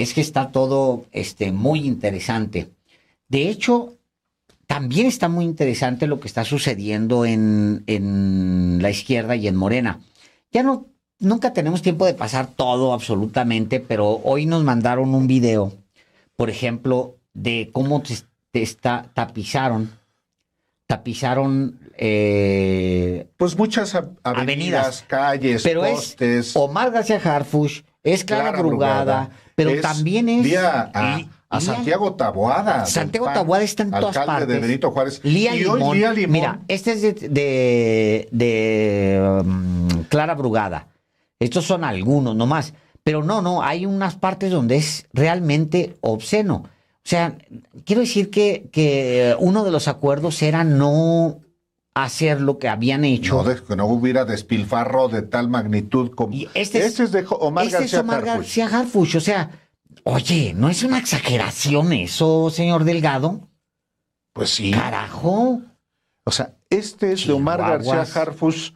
es que está todo muy interesante. De hecho, también está muy interesante lo que está sucediendo en la izquierda y en Morena. Nunca tenemos tiempo de pasar todo absolutamente, pero hoy nos mandaron un video, por ejemplo, de cómo tapizaron Pues muchas avenidas, calles, pero postes. Es Omar García Harfuch, es Clara Brugada, pero también es a Santiago Taboada. Santiago Taboada está en todas partes. Alcalde de Benito Juárez. Lía Limón. Lía Limón. Mira, este es de Clara Brugada. Estos son algunos nomás. Pero no, hay unas partes donde es realmente obsceno. O sea, quiero decir que uno de los acuerdos era no hacer lo que habían hecho. No, que no hubiera despilfarro de tal magnitud como... Y este es de Omar García Harfuch. O sea, oye, ¿no es una exageración eso, señor Delgado? Pues sí. Carajo. O sea, este es de Omar García Harfuch.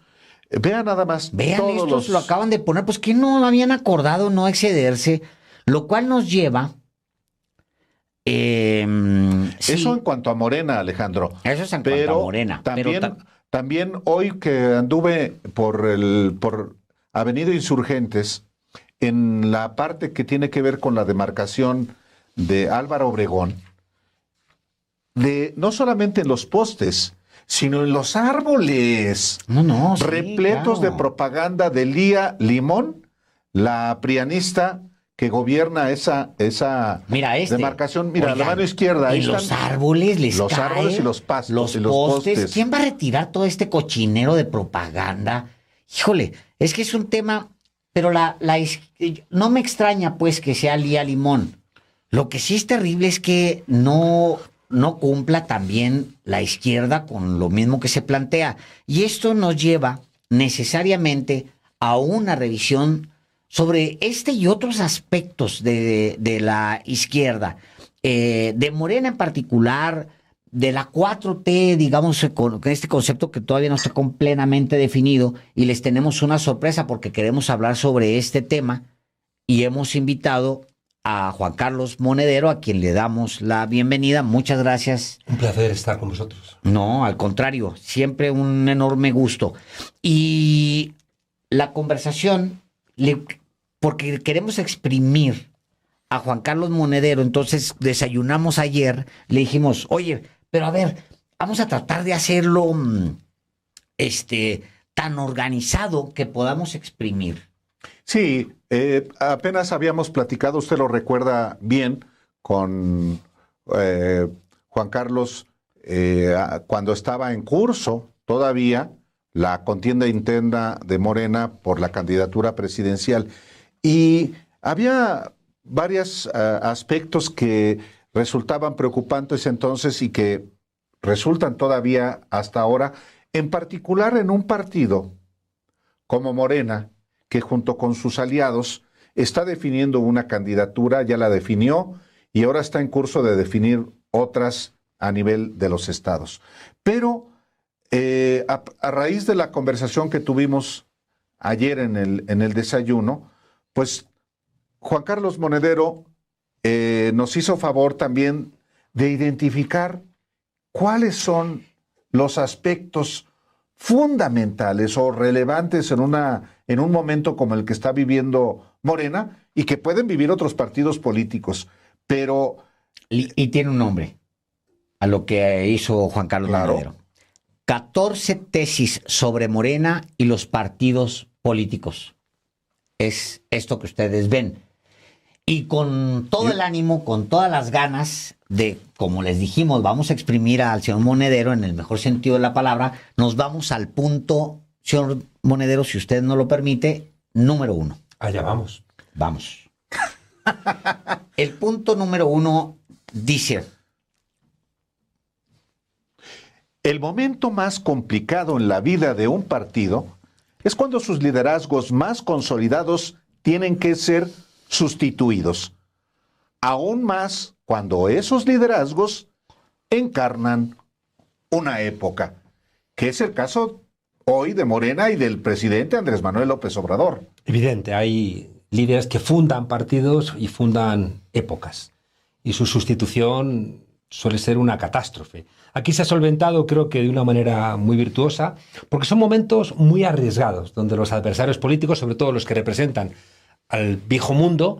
Vean nada más. Vean, estos lo acaban de poner, pues que no habían acordado no excederse, lo cual nos lleva... Eso en cuanto a Morena, Alejandro. Eso es en cuanto a Morena. También hoy que anduve por Avenida Insurgentes, en la parte que tiene que ver con la demarcación de Álvaro Obregón, no solamente en los postes, sino en los árboles. Repletos de propaganda de Lía Limón, la prianista que gobierna esa demarcación. Mira, oigan, la mano izquierda. Ahí los árboles los árboles y los pastos. Los postes. ¿Quién va a retirar todo este cochinero de propaganda? Híjole, es que es un tema, pero no me extraña pues que sea Lía Limón. Lo que sí es terrible es que no cumpla también la izquierda con lo mismo que se plantea. Y esto nos lleva necesariamente a una revisión sobre este y otros aspectos de la izquierda, de Morena en particular, de la 4T, digamos, con este concepto que todavía no está plenamente definido, y les tenemos una sorpresa porque queremos hablar sobre este tema y hemos invitado a Juan Carlos Monedero, a quien le damos la bienvenida. Muchas gracias. Un placer estar con vosotros. No, al contrario, siempre un enorme gusto. Y la conversación, porque queremos exprimir a Juan Carlos Monedero, entonces desayunamos ayer, le dijimos, oye, pero a ver, vamos a tratar de hacerlo tan organizado que podamos exprimir. Sí, apenas habíamos platicado, usted lo recuerda bien, con Juan Carlos, cuando estaba en curso todavía la contienda interna de Morena por la candidatura presidencial. Y había varios aspectos que resultaban preocupantes entonces y que resultan todavía hasta ahora, en particular en un partido como Morena, que junto con sus aliados está definiendo una candidatura, ya la definió, y ahora está en curso de definir otras a nivel de los estados. Pero a raíz de la conversación que tuvimos ayer en el desayuno, pues Juan Carlos Monedero nos hizo favor también de identificar cuáles son los aspectos fundamentales o relevantes en un momento como el que está viviendo Morena y que pueden vivir otros partidos políticos, pero... Y tiene un nombre a lo que hizo Juan Carlos Monedero. 14 tesis sobre Morena y los partidos políticos. Es esto que ustedes ven. Y con todo el ánimo, con todas las ganas de, como les dijimos, vamos a exprimir al señor Monedero en el mejor sentido de la palabra, nos vamos al punto, señor Monedero, si usted no lo permite, número 1. Allá vamos. Vamos. El punto número 1 dice: el momento más complicado en la vida de un partido es cuando sus liderazgos más consolidados tienen que ser sustituidos. Aún más cuando esos liderazgos encarnan una época, que es el caso hoy de Morena y del presidente Andrés Manuel López Obrador. Evidente, hay líderes que fundan partidos y fundan épocas. Y su sustitución suele ser una catástrofe. Aquí se ha solventado, creo que de una manera muy virtuosa, porque son momentos muy arriesgados, donde los adversarios políticos, sobre todo los que representan al viejo mundo,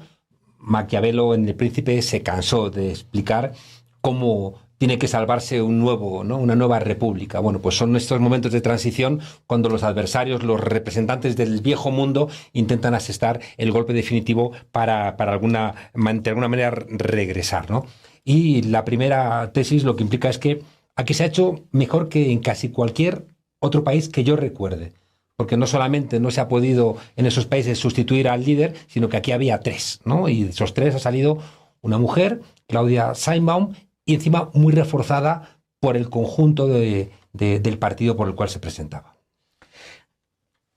Maquiavelo en El Príncipe se cansó de explicar cómo tiene que salvarse un nuevo, ¿no? Una nueva república. Bueno, pues son estos momentos de transición cuando los adversarios, los representantes del viejo mundo, intentan asestar el golpe definitivo para de alguna manera regresar, ¿no? Y la primera tesis lo que implica es que aquí se ha hecho mejor que en casi cualquier otro país que yo recuerde. Porque no solamente no se ha podido en esos países sustituir al líder, sino que aquí había 3, ¿no? Y de esos 3 ha salido una mujer, Claudia Sheinbaum, y encima muy reforzada por el conjunto del partido por el cual se presentaba.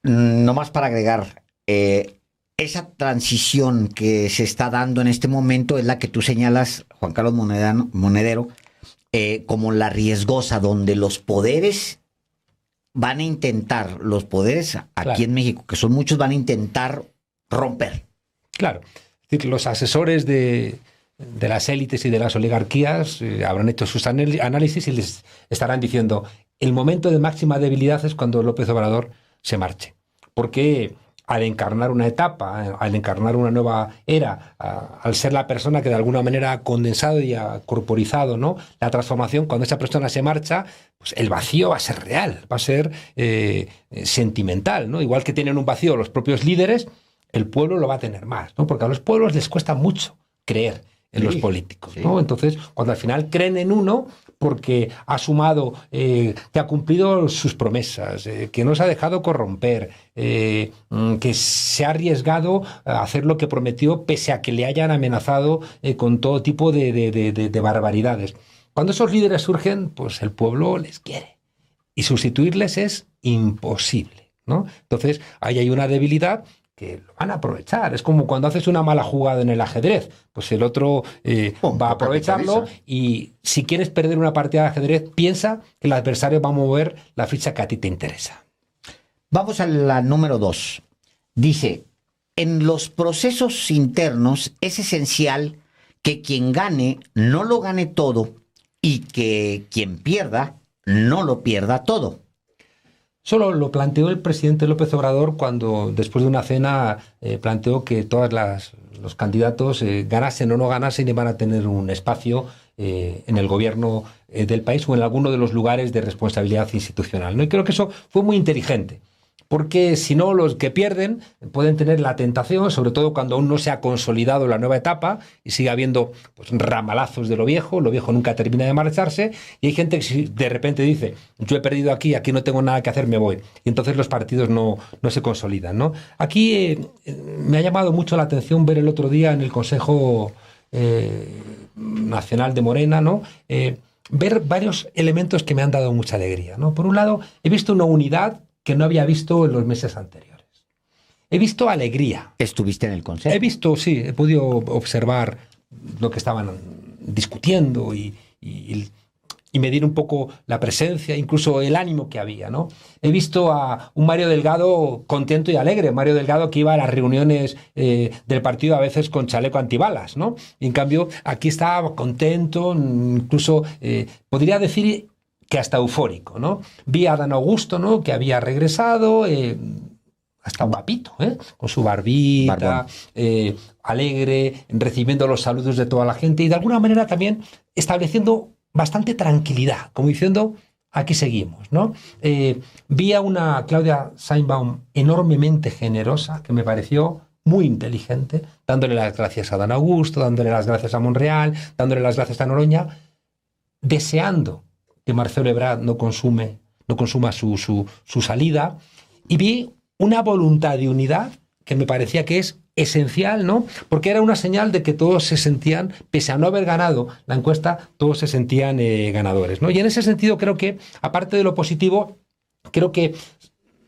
No más para agregar, esa transición que se está dando en este momento es la que tú señalas, Juan Carlos Monedero, como la riesgosa, donde los poderes van a intentar, los poderes aquí en México, que son muchos, van a intentar romper. Claro, es decir, los asesores de las élites y de las oligarquías habrán hecho sus análisis y les estarán diciendo el momento de máxima debilidad es cuando López Obrador se marche. Porque al encarnar una etapa, al encarnar una nueva era, al ser la persona que de alguna manera ha condensado y ha corporizado, ¿no?, la transformación, cuando esa persona se marcha, pues el vacío va a ser real, va a ser sentimental, ¿no? Igual que tienen un vacío los propios líderes, el pueblo lo va a tener más, ¿no? Porque a los pueblos les cuesta mucho creer en los políticos, ¿no? Entonces, cuando al final creen en uno porque ha sumado, que ha cumplido sus promesas, que no se ha dejado corromper, que se ha arriesgado a hacer lo que prometió pese a que le hayan amenazado con todo tipo de barbaridades. Cuando esos líderes surgen, pues el pueblo les quiere y sustituirles es imposible, ¿no? Entonces, ahí hay una debilidad que lo van a aprovechar. Es como cuando haces una mala jugada en el ajedrez, pues el otro va a aprovecharlo, y si quieres perder una partida de ajedrez, piensa que el adversario va a mover la ficha que a ti te interesa. Vamos a la número 2. Dice, en los procesos internos es esencial que quien gane no lo gane todo y que quien pierda no lo pierda todo. Solo lo planteó el presidente López Obrador cuando, después de una cena, planteó que todos los candidatos, ganasen o no ganasen, iban a tener un espacio en el gobierno del país o en alguno de los lugares de responsabilidad institucional, ¿no? Y creo que eso fue muy inteligente. Porque si no, los que pierden pueden tener la tentación, sobre todo cuando aún no se ha consolidado la nueva etapa y sigue habiendo, pues, ramalazos de lo viejo nunca termina de marcharse, y hay gente que de repente dice, yo he perdido aquí no tengo nada que hacer, me voy. Y entonces los partidos no se consolidan, ¿no? Aquí me ha llamado mucho la atención ver el otro día en el Consejo Nacional de Morena, ¿no?, ver varios elementos que me han dado mucha alegría, ¿no? Por un lado, he visto una unidad que no había visto en los meses anteriores. He visto alegría. ¿Estuviste en el consejo? He podido observar lo que estaban discutiendo y medir un poco la presencia, incluso el ánimo que había, ¿no? He visto a un Mario Delgado contento y alegre, Mario Delgado que iba a las reuniones del partido a veces con chaleco antibalas, ¿no? Y en cambio aquí estaba contento, incluso podría decir que hasta eufórico, ¿no? Vi a Adán Augusto, ¿no?, que había regresado, hasta guapito, con su barbita, alegre, recibiendo los saludos de toda la gente y de alguna manera también estableciendo bastante tranquilidad, como diciendo, aquí seguimos, ¿no? Vi a una Claudia Sheinbaum enormemente generosa, que me pareció muy inteligente, dándole las gracias a Adán Augusto, dándole las gracias a Monreal, dándole las gracias a Noroña, deseando que Marcelo Ebrard no consuma su salida, y vi una voluntad de unidad que me parecía que es esencial, ¿no? Porque era una señal de que todos se sentían, pese a no haber ganado la encuesta, todos se sentían ganadores, ¿no? Y en ese sentido creo que, aparte de lo positivo, creo que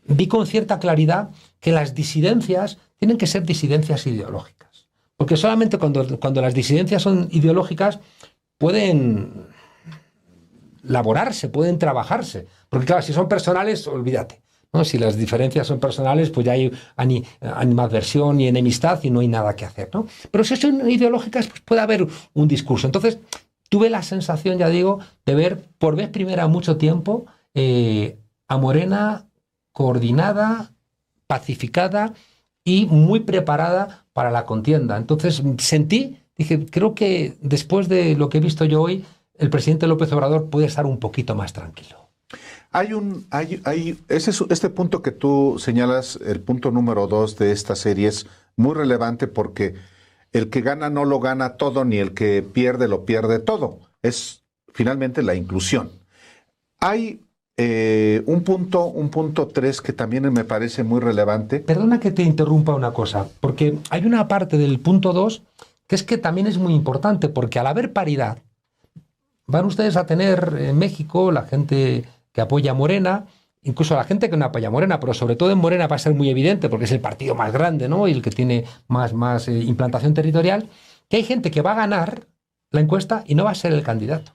vi con cierta claridad que las disidencias tienen que ser disidencias ideológicas. Porque solamente cuando las disidencias son ideológicas pueden laborarse, pueden trabajarse. Porque claro, si son personales, olvídate. ¿no? Si las diferencias son personales, pues ya hay animadversión y enemistad y no hay nada que hacer, ¿no? Pero si son ideológicas, pues puede haber un discurso. Entonces, tuve la sensación, ya digo, de ver por vez primera mucho tiempo a Morena coordinada, pacificada y muy preparada para la contienda. Entonces dije, creo que después de lo que he visto yo hoy, el presidente López Obrador puede estar un poquito más tranquilo. Este punto que tú señalas, el punto número 2 de esta serie, es muy relevante porque el que gana no lo gana todo, ni el que pierde lo pierde todo. Es finalmente la inclusión. Hay un punto 3 que también me parece muy relevante. Perdona que te interrumpa una cosa, porque hay una parte del punto 2 que es que también es muy importante, porque al haber paridad, van ustedes a tener en México la gente que apoya a Morena, incluso la gente que no apoya a Morena, pero sobre todo en Morena va a ser muy evidente, porque es el partido más grande, ¿no? Y el que tiene más implantación territorial, que hay gente que va a ganar la encuesta y no va a ser el candidato.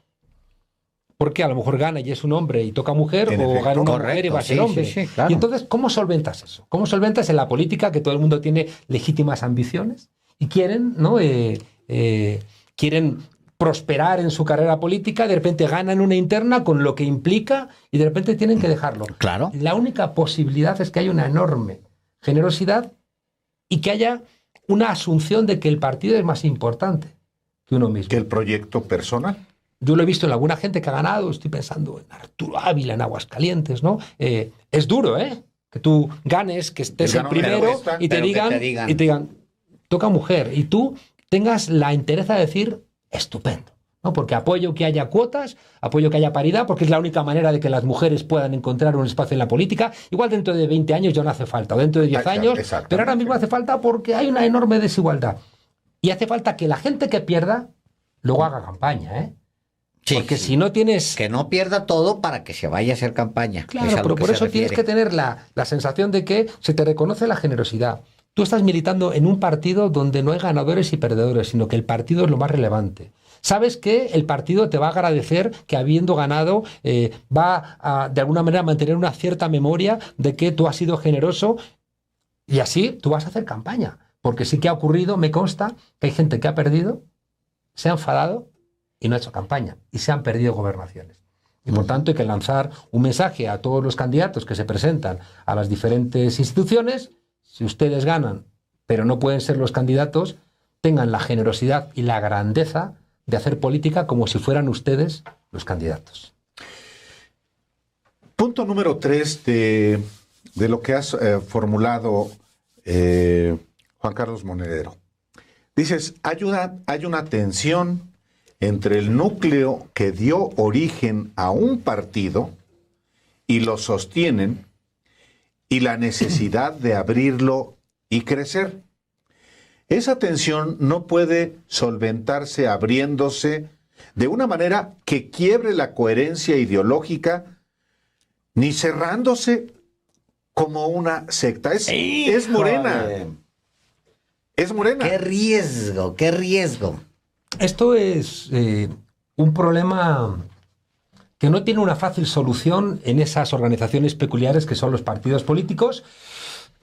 Porque a lo mejor gana y es un hombre y toca mujer, o gana una mujer y va a ser hombre. Sí, claro. Y entonces, ¿cómo solventas eso? ¿Cómo solventas en la política que todo el mundo tiene legítimas ambiciones y quieren, ¿no? Quieren prosperar en su carrera política, de repente ganan una interna con lo que implica y de repente tienen que dejarlo? Claro. La única posibilidad es que haya una enorme generosidad y que haya una asunción de que el partido es más importante que uno mismo. Que el proyecto personal. Yo lo he visto en alguna gente que ha ganado, estoy pensando en Arturo Ávila, en Aguascalientes, ¿no? Es duro, ¿eh? Que tú ganes, que estés el primero y te digan, toca mujer, y tú tengas la entereza de decir, estupendo, ¿no? Porque apoyo que haya cuotas, apoyo que haya paridad, porque es la única manera de que las mujeres puedan encontrar un espacio en la política. Igual dentro de 20 años ya no hace falta, o dentro de 10 años, pero ahora mismo hace falta porque hay una enorme desigualdad. Y hace falta que la gente que pierda luego haga campaña, ¿eh? Sí, porque si no tienes... Que no pierda todo para que se vaya a hacer campaña. Claro, pero por eso tienes que tener la sensación de que se te reconoce la generosidad. Tú estás militando en un partido donde no hay ganadores y perdedores, sino que el partido es lo más relevante. Sabes que el partido te va a agradecer que habiendo ganado va a, de alguna manera, mantener una cierta memoria de que tú has sido generoso y así tú vas a hacer campaña. Porque sí que ha ocurrido, me consta, que hay gente que ha perdido, se ha enfadado y no ha hecho campaña, y se han perdido gobernaciones. Y por tanto hay que lanzar un mensaje a todos los candidatos que se presentan a las diferentes instituciones: si ustedes ganan, pero no pueden ser los candidatos, tengan la generosidad y la grandeza de hacer política como si fueran ustedes los candidatos. Punto número 3 de lo que has formulado, Juan Carlos Monedero. Dices, hay una tensión entre el núcleo que dio origen a un partido y lo sostienen, y la necesidad de abrirlo y crecer. Esa tensión no puede solventarse abriéndose de una manera que quiebre la coherencia ideológica, ni cerrándose como una secta. Es Morena. Es Morena. ¡Qué riesgo, qué riesgo! Esto es un problema que no tiene una fácil solución en esas organizaciones peculiares que son los partidos políticos,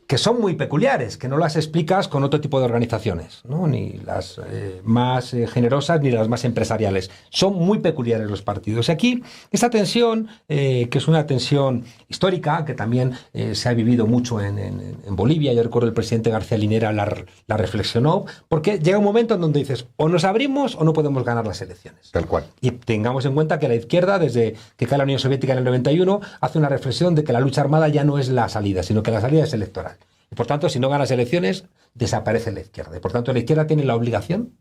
que son muy peculiares, que no las explicas con otro tipo de organizaciones, ¿no? Ni las más generosas ni las más empresariales. Son muy peculiares los partidos. Y aquí, esta tensión, que es una tensión histórica, que también se ha vivido mucho en Bolivia, yo recuerdo el presidente García Linera la reflexionó, porque llega un momento en donde dices, o nos abrimos o no podemos ganar las elecciones. Tal cual. Y tengamos en cuenta que la izquierda, desde que cae la Unión Soviética en el 91, hace una reflexión de que la lucha armada ya no es la salida, sino que la salida es electoral. Y por tanto, si no ganas elecciones, desaparece la izquierda. Y por tanto, la izquierda tiene la obligación,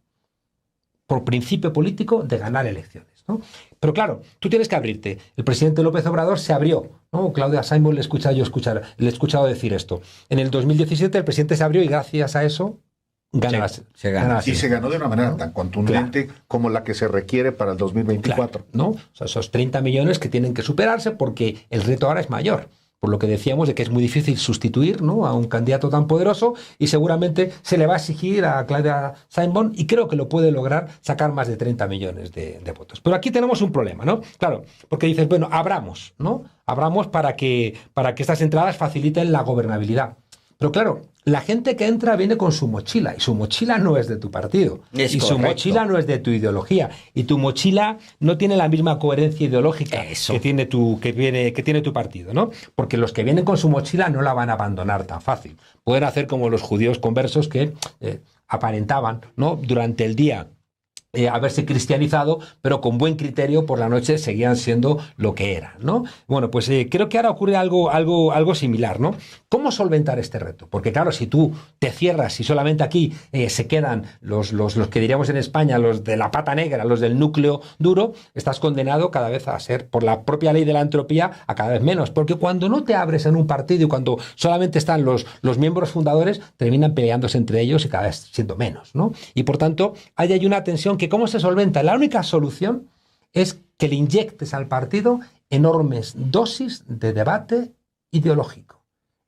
por principio político, de ganar elecciones, ¿no? Pero claro, tú tienes que abrirte. El presidente López Obrador se abrió, ¿no? Claudia Sheinbaum le he escuchado decir esto. En el 2017 el presidente se abrió y gracias a eso gana se gana. Y se ganó de una manera tan contundente como la que se requiere para el 2024. Claro, ¿no? O sea, esos 30 millones que tienen que superarse porque el reto ahora es mayor. por lo que decíamos de que es muy difícil sustituir, ¿no?, a un candidato tan poderoso, y seguramente se le va a exigir a Claudia Sheinbaum, y creo que lo puede lograr, sacar más de 30 millones de votos. Pero aquí tenemos un problema, ¿no? Claro, porque dices, bueno, abramos, ¿no? Abramos para que estas entradas faciliten la gobernabilidad. Pero claro, la gente que entra viene con su mochila, y su mochila no es de tu partido, Es y correcto. su mochila no es de tu ideología, y tu mochila no tiene la misma coherencia ideológica Eso. que tiene tu partido, ¿no? Porque los que vienen con su mochila no la van a abandonar tan fácil. Pueden hacer como los judíos conversos que aparentaban, ¿no?, durante el día haberse cristianizado, pero con buen criterio por la noche seguían siendo lo que eran, ¿no? Bueno, pues creo que ahora ocurre algo similar, ¿no? ¿Cómo solventar este reto? Porque claro, si tú te cierras y solamente aquí se quedan los que diríamos en España, los de la pata negra, los del núcleo duro, estás condenado cada vez a ser, por la propia ley de la entropía, a cada vez menos. Porque cuando no te abres en un partido y cuando solamente están los miembros fundadores, terminan peleándose entre ellos y cada vez siendo menos, ¿no? Y por tanto, ahí hay una tensión que ¿cómo se solventa? La única solución es que le inyectes al partido enormes dosis de debate ideológico,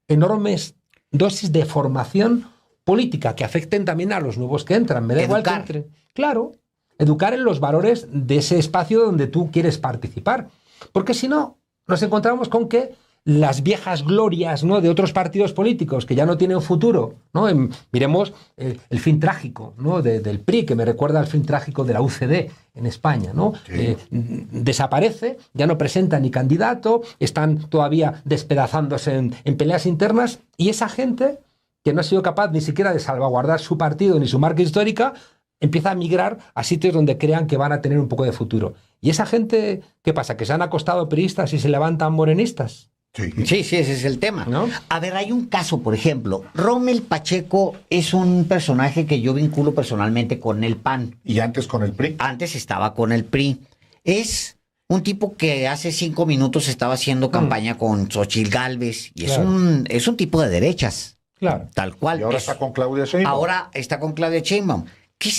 enormes dosis de formación política que afecten también a los nuevos que entran. Me da igual que entren. Claro, educar en los valores de ese espacio donde tú quieres participar. Porque si no, nos encontramos con que las viejas glorias, ¿no?, de otros partidos políticos que ya no tienen futuro, ¿no? Miremos el fin trágico, ¿no?, del PRI, que me recuerda al fin trágico de la UCD en España, ¿no? Sí. Desaparece, ya no presenta ni candidato, están todavía despedazándose en peleas internas, y esa gente que no ha sido capaz ni siquiera de salvaguardar su partido ni su marca histórica, empieza a migrar a sitios donde crean que van a tener un poco de futuro. ¿Y esa gente qué pasa? ¿Que se han acostado priistas y se levantan morenistas? Sí, ese es el tema, ¿no? A ver, hay un caso, por ejemplo, Rommel Pacheco es un personaje que yo vinculo personalmente con el PAN. ¿Y antes con el PRI? Antes estaba con el PRI. Es un tipo que hace 5 minutos estaba haciendo campaña con Xochitl Gálvez, y claro, es un tipo de derechas. Claro. Tal cual. Y ahora está con Claudia Sheinbaum. Ahora está con Claudia Sheinbaum. ¿Qué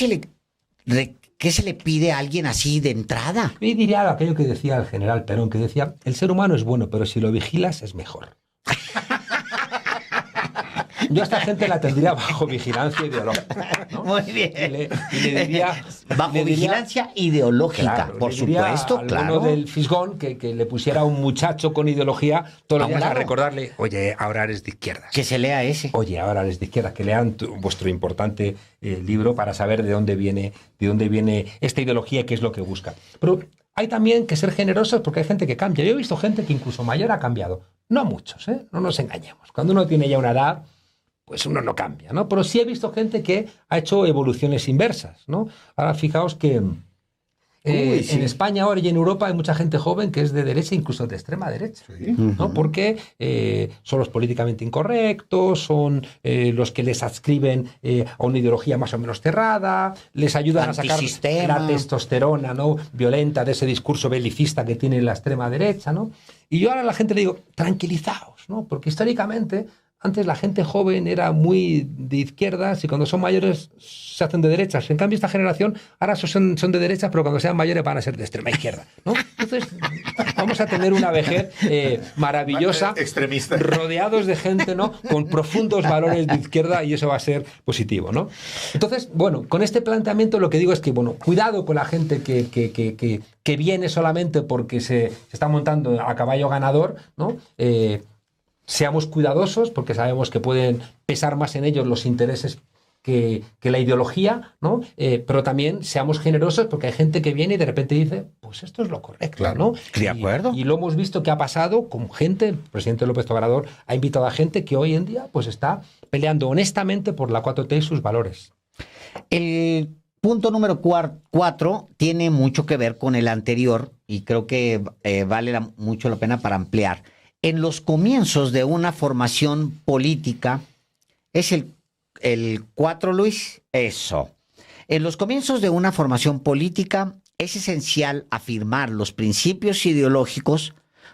se le pide a alguien así de entrada? Yo diría aquello que decía el general Perón, que decía, el ser humano es bueno, pero si lo vigilas es mejor. Yo a esta gente la tendría bajo vigilancia ideológica, ¿no? Muy bien. Y le diría... Bajo vigilancia ideológica, claro, por supuesto, claro. Uno del Fisgón que le pusiera a un muchacho con ideología todos los días a recordarle, oye, ahora eres de izquierdas. Que se lea ese. Oye, ahora eres de izquierdas, que lean vuestro importante libro para saber de dónde viene esta ideología y qué es lo que busca. Pero hay también que ser generosos porque hay gente que cambia. Yo he visto gente que incluso mayor ha cambiado. No muchos, ¿eh? No nos engañemos. Cuando uno tiene ya una edad, pues uno no cambia, ¿no? Pero sí he visto gente que ha hecho evoluciones inversas, ¿no? Ahora fijaos que sí, en España ahora y en Europa hay mucha gente joven que es de derecha, incluso de extrema derecha, sí, ¿no? Porque son los políticamente incorrectos, son los que les adscriben a una ideología más o menos cerrada, les ayudan a sacar la testosterona, ¿no?, violenta de ese discurso belicista que tiene la extrema derecha, ¿no? Y yo ahora a la gente le digo, tranquilizaos, ¿no? Porque históricamente antes la gente joven era muy de izquierdas y cuando son mayores se hacen de derechas. En cambio, esta generación ahora son de derechas, pero cuando sean mayores van a ser de extrema izquierda, ¿no? Entonces, vamos a tener una vejez maravillosa, extremista, rodeados de gente, ¿no?, con profundos valores de izquierda, y eso va a ser positivo, ¿no? Entonces, bueno, con este planteamiento lo que digo es que, bueno, cuidado con la gente que viene solamente porque se está montando a caballo ganador, ¿no? Seamos cuidadosos porque sabemos que pueden pesar más en ellos los intereses que la ideología, ¿no? Pero también seamos generosos porque hay gente que viene y de repente dice, pues esto es lo correcto, claro, ¿no? De acuerdo. Y lo hemos visto que ha pasado con gente. El presidente López Obrador ha invitado a gente que hoy en día pues está peleando honestamente por la 4T y sus valores. El punto número 4 tiene mucho que ver con el anterior y creo que vale mucho la pena para ampliar. En los comienzos de una formación política, ¿es el 4, Luis? Eso. En los comienzos de una formación política es esencial afirmar los principios ideológicos,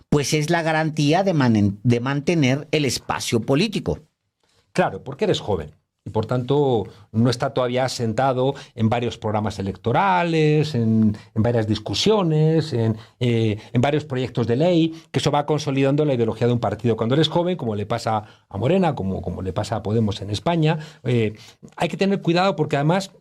pues es la garantía de mantener el espacio político. Claro, porque eres joven. Y por tanto no está todavía asentado en varios programas electorales, en varias discusiones, en varios proyectos de ley, que eso va consolidando la ideología de un partido. Cuando eres joven, como le pasa a Morena, como le pasa a Podemos en España, hay que tener cuidado porque además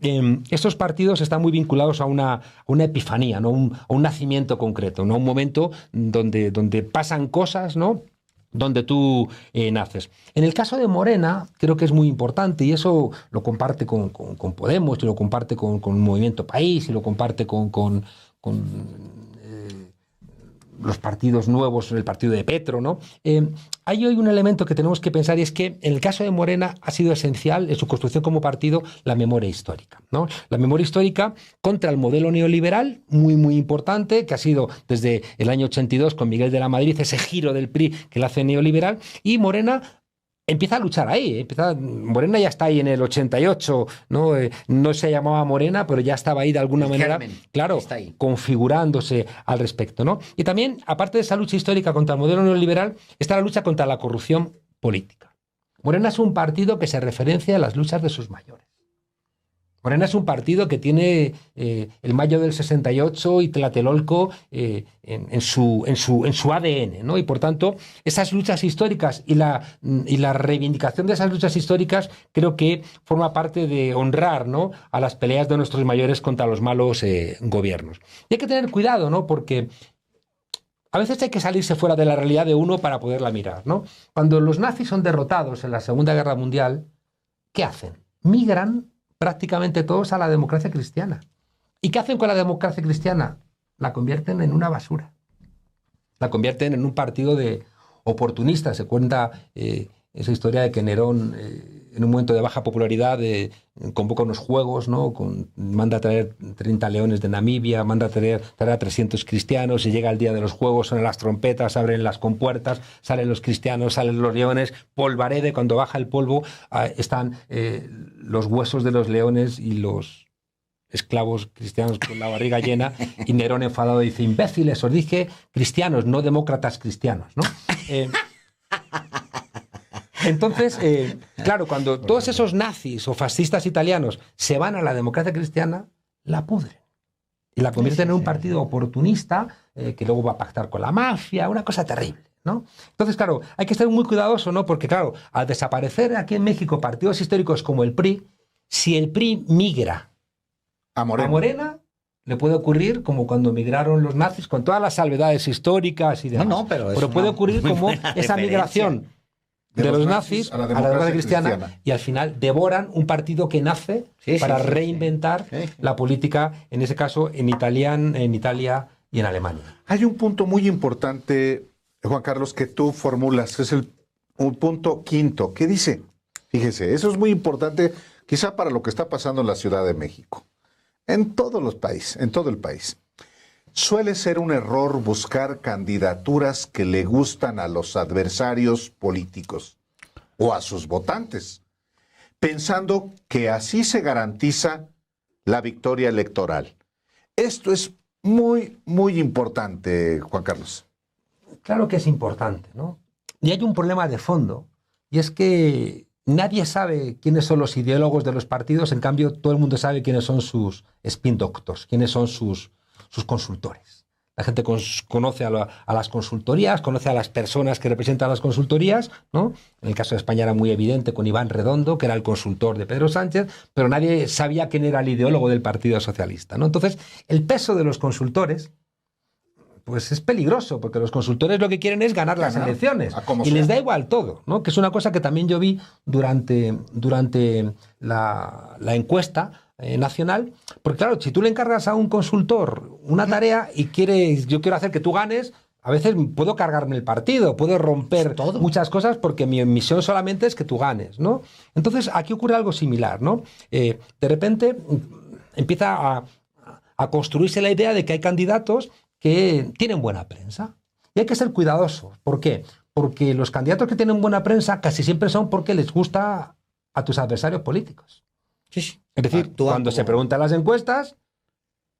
estos partidos están muy vinculados a una epifanía, ¿no? A un nacimiento concreto, ¿no? Un momento donde pasan cosas, ¿no? Donde tú naces. En el caso de Morena, creo que es muy importante, y eso lo comparte con Podemos, y lo comparte con Movimiento País, y lo comparte con los partidos nuevos, el partido de Petro, ¿no? Hay hoy un elemento que tenemos que pensar, y es que en el caso de Morena ha sido esencial en su construcción como partido la memoria histórica, ¿no? La memoria histórica contra el modelo neoliberal, muy, muy importante, que ha sido desde el año 82 con Miguel de la Madrid, ese giro del PRI que le hace neoliberal, y Morena empieza a luchar ahí. Morena ya está ahí en el 88, ¿no? No se llamaba Morena, pero ya estaba ahí de alguna manera, claro, configurándose al respecto, ¿no? Y también, aparte de esa lucha histórica contra el modelo neoliberal, está la lucha contra la corrupción política. Morena es un partido que se referencia a las luchas de sus mayores. Morena es un partido que tiene el Mayo del 68 y Tlatelolco en su ADN, ¿no? Y por tanto, esas luchas históricas y la reivindicación de esas luchas históricas creo que forma parte de honrar, ¿no? A las peleas de nuestros mayores contra los malos gobiernos. Y hay que tener cuidado, ¿no? Porque a veces hay que salirse fuera de la realidad de uno para poderla mirar, ¿no? Cuando los nazis son derrotados en la Segunda Guerra Mundial, ¿qué hacen? Migran prácticamente todos a la democracia cristiana. ¿Y qué hacen con la democracia cristiana? La convierten en una basura. La convierten en un partido de oportunistas. Se cuenta esa historia de que Nerón, en un momento de baja popularidad, convoca unos juegos, ¿no? Manda a traer 30 leones de Namibia, manda a traer a 300 cristianos, y llega el día de los juegos, suenan las trompetas, abren las compuertas, salen los cristianos, salen los leones, polvarede, cuando baja el polvo, están los huesos de los leones y los esclavos cristianos con la barriga llena, y Nerón enfadado dice: imbéciles, os dije cristianos, no demócratas cristianos, ¿no? Entonces, claro, cuando todos esos nazis o fascistas italianos se van a la democracia cristiana, la pudren y la convierten en un partido oportunista que luego va a pactar con la mafia, una cosa terrible, ¿no? Entonces, claro, hay que estar muy cuidadoso, ¿no? Porque, claro, al desaparecer aquí en México partidos históricos como el PRI, si el PRI migra a Morena, le puede ocurrir como cuando migraron los nazis, con todas las salvedades históricas y demás. Pero puede ocurrir como esa migración de los nazis a la democracia cristiana, y al final devoran un partido que nace para reinventar la política, en ese caso en Italia y en Alemania. Hay un punto muy importante, Juan Carlos, que tú formulas, es un punto quinto, que dice, fíjese, eso es muy importante, quizá para lo que está pasando en la Ciudad de México, en todos los países, en todo el país. Suele ser un error buscar candidaturas que le gustan a los adversarios políticos o a sus votantes, pensando que así se garantiza la victoria electoral. Esto es muy, muy importante, Juan Carlos. Claro que es importante, ¿no? Y hay un problema de fondo, y es que nadie sabe quiénes son los ideólogos de los partidos, en cambio todo el mundo sabe quiénes son sus spin doctors, quiénes son sus consultores. La gente conoce a las consultorías, conoce a las personas que representan las consultorías, ¿no? En el caso de España era muy evidente con Iván Redondo, que era el consultor de Pedro Sánchez, pero nadie sabía quién era el ideólogo del Partido Socialista, ¿no? Entonces, el peso de los consultores pues es peligroso, porque los consultores lo que quieren es ganar las elecciones y les da igual todo, ¿no? Que es una cosa que también yo vi durante la encuesta nacional, porque claro, si tú le encargas a un consultor una tarea y yo quiero hacer que tú ganes, a veces puedo cargarme el partido, puedo romper muchas cosas porque mi misión solamente es que tú ganes, ¿no? Entonces aquí ocurre algo similar, ¿no? De repente empieza a construirse la idea de que hay candidatos que tienen buena prensa. Y hay que ser cuidadosos. ¿Por qué? Porque los candidatos que tienen buena prensa casi siempre son porque les gusta a tus adversarios políticos. Sí. Es decir, cuando se preguntan las encuestas,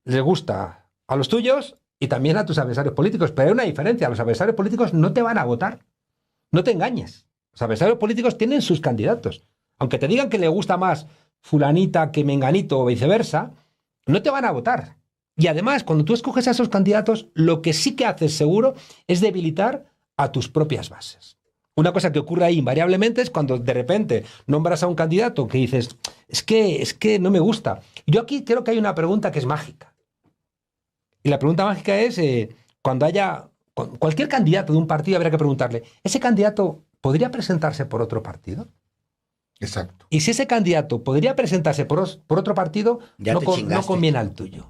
les gusta a los tuyos y también a tus adversarios políticos. Pero hay una diferencia. Los adversarios políticos no te van a votar. No te engañes. Los adversarios políticos tienen sus candidatos. Aunque te digan que le gusta más fulanita que menganito o viceversa, no te van a votar. Y además, cuando tú escoges a esos candidatos, lo que sí que haces seguro es debilitar a tus propias bases. Una cosa que ocurre ahí invariablemente es cuando de repente nombras a un candidato que dices, es que no me gusta. Yo aquí creo que hay una pregunta que es mágica. Y la pregunta mágica es, cuando haya cualquier candidato de un partido, habría que preguntarle, ¿ese candidato podría presentarse por otro partido? Exacto. Y si ese candidato podría presentarse por otro partido, Ya no, te no chingaste. conviene al tuyo.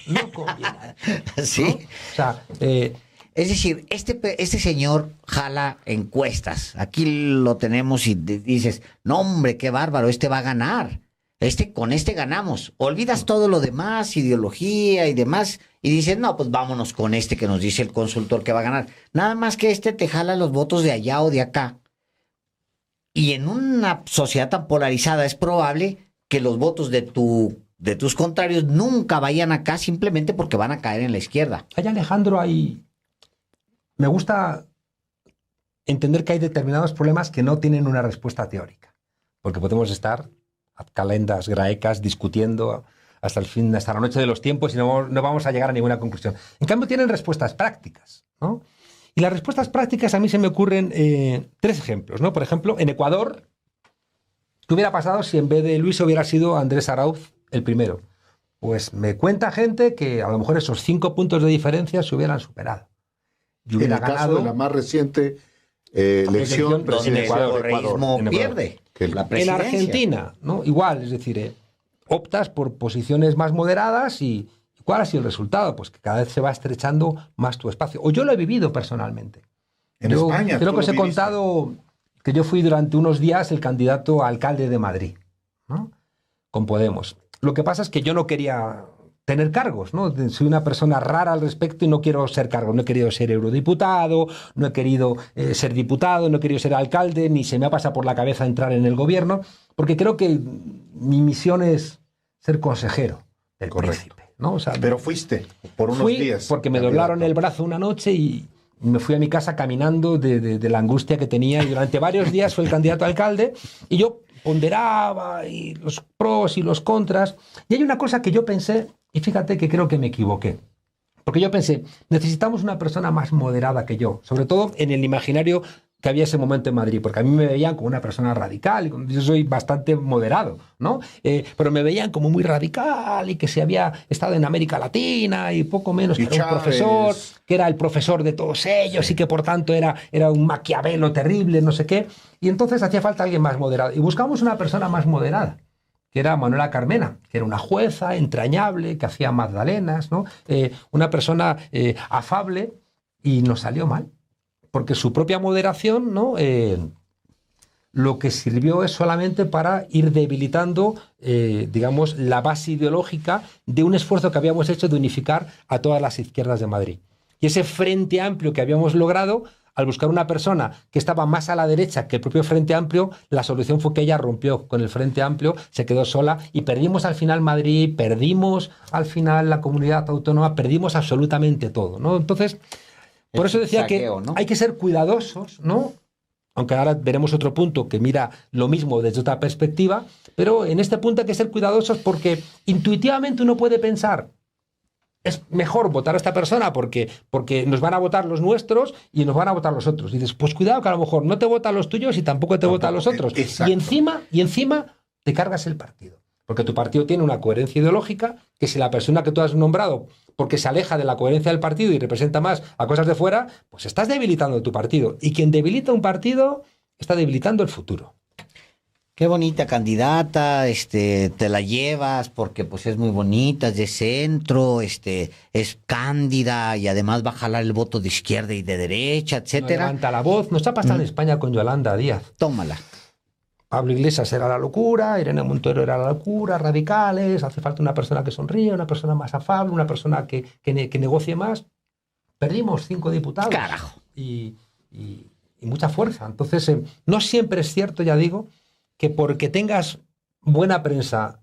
No conviene al tuyo. Sí. ¿No? O sea, Es decir, este señor jala encuestas. Aquí lo tenemos y dices, no hombre, qué bárbaro, este va a ganar. Con este ganamos. Olvidas todo lo demás, ideología y demás, y dices, no, pues vámonos con este que nos dice el consultor que va a ganar. Nada más que te jala los votos de allá o de acá. Y en una sociedad tan polarizada es probable que los votos de tus contrarios nunca vayan acá simplemente porque van a caer en la izquierda. hay Alejandro, me gusta entender que hay determinados problemas que no tienen una respuesta teórica. Porque podemos estar ad calendas graecas discutiendo hasta la noche de los tiempos y no vamos a llegar a ninguna conclusión. En cambio, tienen respuestas prácticas, ¿no? Y las respuestas prácticas a mí se me ocurren 3 ejemplos, ¿no? Por ejemplo, en Ecuador, ¿qué hubiera pasado si en vez de Luis hubiera sido Andrés Arauz el primero? Pues me cuenta gente que a lo mejor esos 5 puntos de diferencia se hubieran superado. Y En hubiera el caso ganado de la más reciente elección elección Donde el Ecuador, correísmo en Ecuador. pierde Que la en presidencia. Argentina, ¿no? Igual, es decir, optas por posiciones más moderadas y ¿cuál ha sido el resultado? Pues que cada vez se va estrechando más tu espacio. O yo lo he vivido personalmente. En Yo España, creo tú que os lo he viviste. contado que yo fui durante unos días el candidato a alcalde de Madrid, ¿no? Con Podemos. Lo que pasa es que yo no quería tener cargos, ¿no? Soy una persona rara al respecto y no quiero ser cargos. No he querido ser eurodiputado, no he querido ser diputado, no he querido ser alcalde, ni se me ha pasado por la cabeza entrar en el gobierno, porque creo que mi misión es ser consejero del Correcto. príncipe, ¿no? O sea, Pero fuiste por unos fui días. porque me candidato. doblaron el brazo una noche y me fui a mi casa caminando de la angustia que tenía y durante varios días fue el candidato a alcalde y yo ponderaba y los pros y los contras y hay una cosa que yo pensé y fíjate que creo que me equivoqué. Porque yo pensé, necesitamos una persona más moderada que yo, sobre todo en el imaginario que había ese momento en Madrid, porque a mí me veían como una persona radical, y yo soy bastante moderado, ¿no? Pero me veían como muy radical y que se había estado en América Latina y poco menos Y que era un Chávez. profesor, que era el profesor de todos ellos y que por tanto era un Maquiavelo terrible, no sé qué. Y entonces hacía falta alguien más moderado. Y buscamos una persona más moderada, que era Manuela Carmena, que era una jueza entrañable, que hacía magdalenas, ¿no? Una persona afable, y nos salió mal, porque su propia moderación, ¿no? Lo que sirvió es solamente para ir debilitando, digamos, la base ideológica de un esfuerzo que habíamos hecho de unificar a todas las izquierdas de Madrid. Y ese frente amplio que habíamos logrado, al buscar una persona que estaba más a la derecha que el propio Frente Amplio, la solución fue que ella rompió con el Frente Amplio, se quedó sola y perdimos al final Madrid, perdimos al final la comunidad autónoma, perdimos absolutamente todo, ¿no? Entonces, por eso decía que Saqueo, ¿no? hay que ser cuidadosos, ¿no? Aunque ahora veremos otro punto que mira lo mismo desde otra perspectiva, pero en este punto hay que ser cuidadosos porque intuitivamente uno puede pensar, es mejor votar a esta persona porque nos van a votar los nuestros y nos van a votar los otros. Y dices, pues cuidado que a lo mejor no te votan los tuyos y tampoco te votan los otros. Exacto. Y encima te cargas el partido. Porque tu partido tiene una coherencia ideológica que si la persona que tú has nombrado, porque se aleja de la coherencia del partido y representa más a cosas de fuera, pues estás debilitando tu partido. Y quien debilita un partido está debilitando el futuro. Qué bonita candidata, te la llevas porque pues es muy bonita, es de centro, es cándida y además va a jalar el voto de izquierda y de derecha, No etcétera. levanta la voz. Nos ha pasado en España con Yolanda Díaz. Tómala. Pablo Iglesias era la locura, Irene Montero era la locura, radicales, hace falta una persona que sonríe, una persona más afable, una persona que negocie más. Perdimos 5 diputados. Carajo. Y mucha fuerza. Entonces, no siempre es cierto, ya digo, que porque tengas buena prensa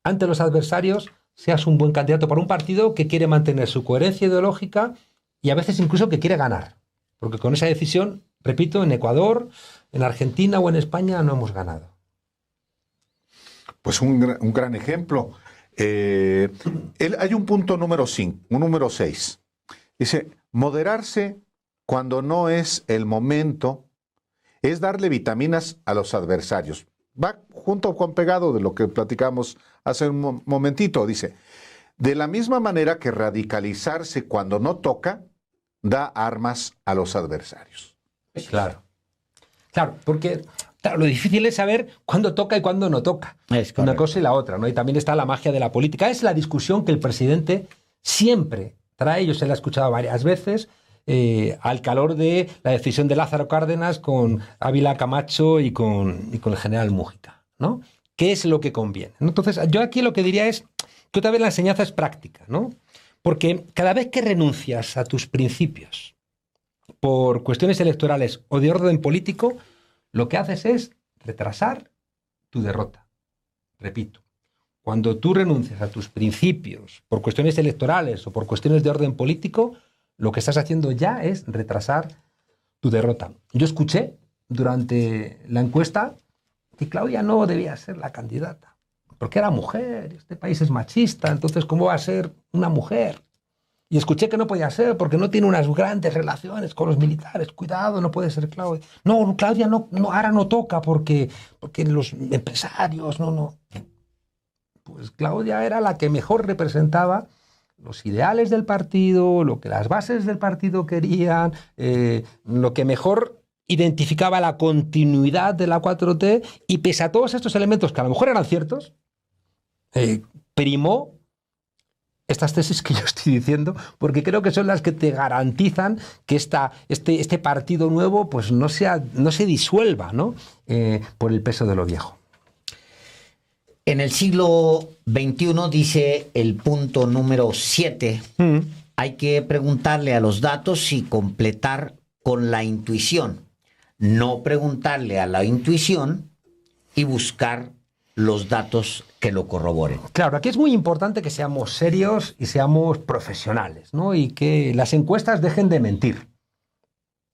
ante los adversarios, seas un buen candidato para un partido que quiere mantener su coherencia ideológica y a veces incluso que quiere ganar. Porque con esa decisión, repito, en Ecuador, en Argentina o en España no hemos ganado. Pues un gran ejemplo. Hay un punto número 5, un número 6. Dice, moderarse cuando no es el momento es darle vitaminas a los adversarios. Va junto con pegado de lo que platicamos hace un momentito. Dice, de la misma manera que radicalizarse cuando no toca, da armas a los adversarios. Claro. Claro, porque claro, lo difícil es saber cuándo toca y cuándo no toca. Una cosa y la otra, ¿no? Y también está la magia de la política. Es la discusión que el presidente siempre trae, yo se la he escuchado varias veces, al calor de la decisión de Lázaro Cárdenas con Ávila Camacho y con el general Mújica, ¿no? ¿Qué es lo que conviene? Entonces, yo aquí lo que diría es que otra vez la enseñanza es práctica, ¿no? Porque cada vez que renuncias a tus principios por cuestiones electorales o de orden político, lo que haces es retrasar tu derrota. Repito, cuando tú renuncias a tus principios por cuestiones electorales o por cuestiones de orden político, lo que estás haciendo ya es retrasar tu derrota. Yo escuché durante la encuesta que Claudia no debía ser la candidata, porque era mujer, este país es machista, entonces ¿cómo va a ser una mujer? Y escuché que no podía ser porque no tiene unas grandes relaciones con los militares. Cuidado, no puede ser Claudia. No, Claudia no, ahora no toca porque los empresarios, no. Pues Claudia era la que mejor representaba los ideales del partido, lo que las bases del partido querían, lo que mejor identificaba la continuidad de la 4T, y pese a todos estos elementos que a lo mejor eran ciertos, primó estas tesis que yo estoy diciendo, porque creo que son las que te garantizan que este partido nuevo pues no se disuelva, ¿no? Por el peso de lo viejo. En el siglo XXI, dice el punto número 7, hay que preguntarle a los datos y completar con la intuición. No preguntarle a la intuición y buscar los datos que lo corroboren. Claro, aquí es muy importante que seamos serios y seamos profesionales, ¿no? Y que las encuestas dejen de mentir.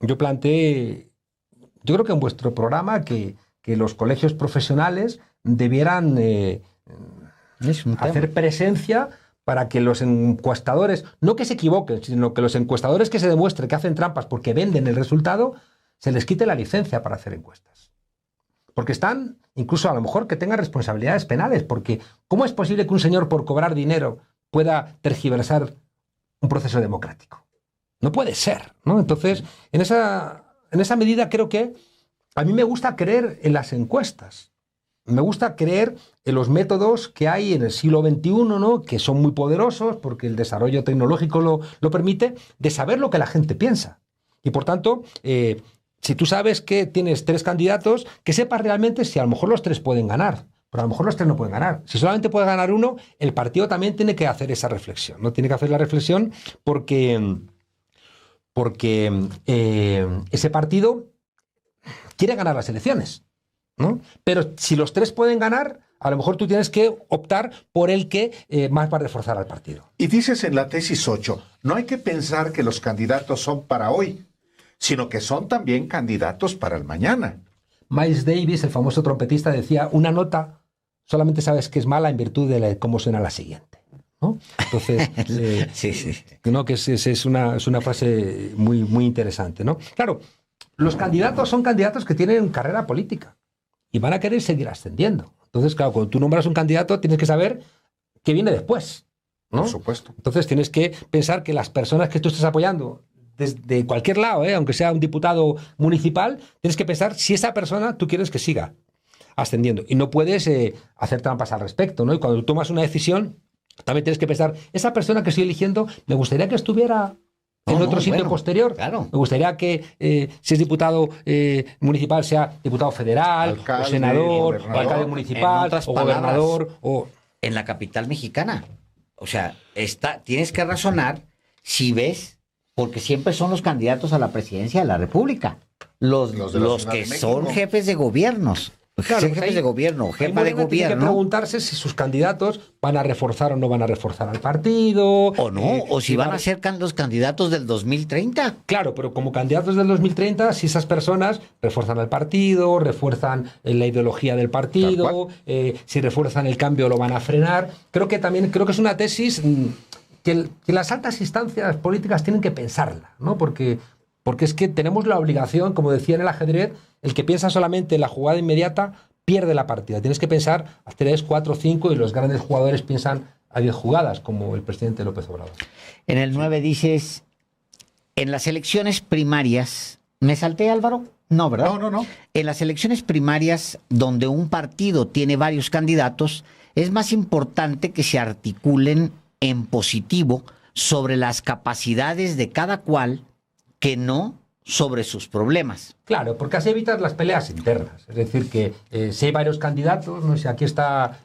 Yo planteé, yo creo que en vuestro programa, que los colegios profesionales debieran hacer presencia para que los encuestadores, no que se equivoquen, sino que los encuestadores que se demuestre que hacen trampas porque venden el resultado, se les quite la licencia para hacer encuestas. Porque están, incluso a lo mejor que tengan responsabilidades penales, porque ¿cómo es posible que un señor por cobrar dinero pueda tergiversar un proceso democrático? No puede ser, ¿no? Entonces, en esa medida creo que a mí me gusta creer en las encuestas. Me gusta creer en los métodos que hay en el siglo XXI, ¿no? Que son muy poderosos porque el desarrollo tecnológico lo permite, de saber lo que la gente piensa. Y por tanto, si tú sabes que tienes 3 candidatos, que sepas realmente si a lo mejor los 3 pueden ganar, pero a lo mejor los 3 no pueden ganar. Si solamente puede ganar uno, el partido también tiene que hacer esa reflexión, ¿no? Tiene que hacer la reflexión porque ese partido quiere ganar las elecciones, ¿no? Pero si los 3 pueden ganar, a lo mejor tú tienes que optar por el que más va a reforzar al partido. Y dices en la tesis 8, no hay que pensar que los candidatos son para hoy, sino que son también candidatos para el mañana. Miles Davis, el famoso trompetista, decía, una nota solamente sabes que es mala en virtud de cómo suena la siguiente, ¿no? Entonces, sí. ¿no? Que es una frase muy, muy interesante, ¿no? Claro, los candidatos son candidatos que tienen carrera política y van a querer seguir ascendiendo. Entonces, claro, cuando tú nombras un candidato tienes que saber qué viene después, ¿no? Por supuesto. Entonces tienes que pensar que las personas que tú estás apoyando desde cualquier lado, aunque sea un diputado municipal, tienes que pensar si esa persona tú quieres que siga ascendiendo. Y no puedes hacer trampas al respecto, ¿no? Y cuando tú tomas una decisión, también tienes que pensar, esa persona que estoy eligiendo, me gustaría que estuviera en otro sitio posterior. Claro. Me gustaría que, si es diputado municipal, sea diputado federal, alcalde, o senador, gobernador, o alcalde municipal, o gobernador, o... En la capital mexicana. O sea, tienes que razonar si ves, porque siempre son los candidatos a la presidencia de la República. Los que son jefes de gobiernos. Claro, Jefes pues ahí- de gobierno, ahí jefa de Morena tiene que gobierno. preguntarse si sus candidatos van a reforzar o no van a reforzar al partido. O no, o si van a ser los candidatos del 2030. Claro, pero como candidatos del 2030, si esas personas refuerzan al partido, refuerzan la ideología del Tal partido, si refuerzan el cambio lo van a frenar. Creo que es una tesis que las altas instancias políticas tienen que pensarla, ¿no? Porque es que tenemos la obligación, como decía en el ajedrez, el que piensa solamente en la jugada inmediata pierde la partida. Tienes que pensar a 3, 4, 5 y los grandes jugadores piensan a 10 jugadas, como el presidente López Obrador. En el 9 dices, en las elecciones primarias, ¿me salté, Álvaro? No, ¿verdad? No. En las elecciones primarias, donde un partido tiene varios candidatos, es más importante que se articulen en positivo sobre las capacidades de cada cual que no sobre sus problemas. Claro, porque así evitas las peleas internas. Es decir, que si hay varios candidatos, no sé, aquí está